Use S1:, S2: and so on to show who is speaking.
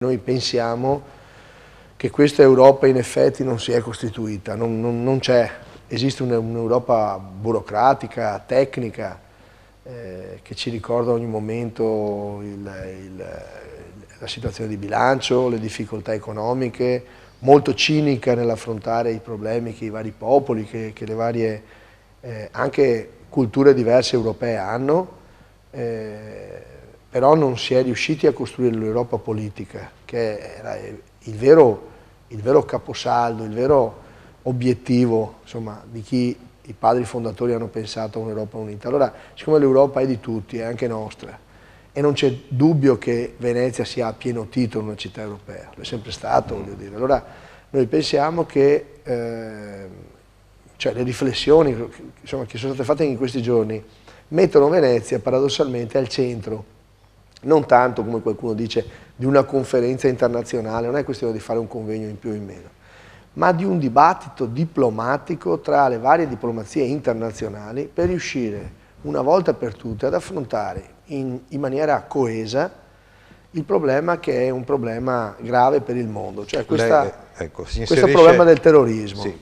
S1: Noi pensiamo che questa Europa in effetti non si è costituita, non c'è, esiste un'Europa burocratica, tecnica, che ci ricorda a ogni momento la situazione di bilancio, le difficoltà economiche, molto cinica nell'affrontare i problemi che i vari popoli, che le varie anche culture diverse europee hanno. Però non si è riusciti a costruire l'Europa politica, che era il vero caposaldo, il vero obiettivo, insomma, di chi i padri fondatori hanno pensato a un'Europa unita. Allora, siccome l'Europa è di tutti, è anche nostra, e non c'è dubbio che Venezia sia a pieno titolo una città europea, lo è sempre stato, voglio dire. Allora, noi pensiamo che cioè, le riflessioni insomma, che sono state fatte in questi giorni mettono Venezia paradossalmente al centro, non tanto come qualcuno dice di una conferenza internazionale, non è questione di fare un convegno in più o in meno, ma di un dibattito diplomatico tra le varie diplomazie internazionali per riuscire una volta per tutte ad affrontare in maniera coesa il problema che è un problema grave per il mondo, cioè questo problema del terrorismo.
S2: Sì,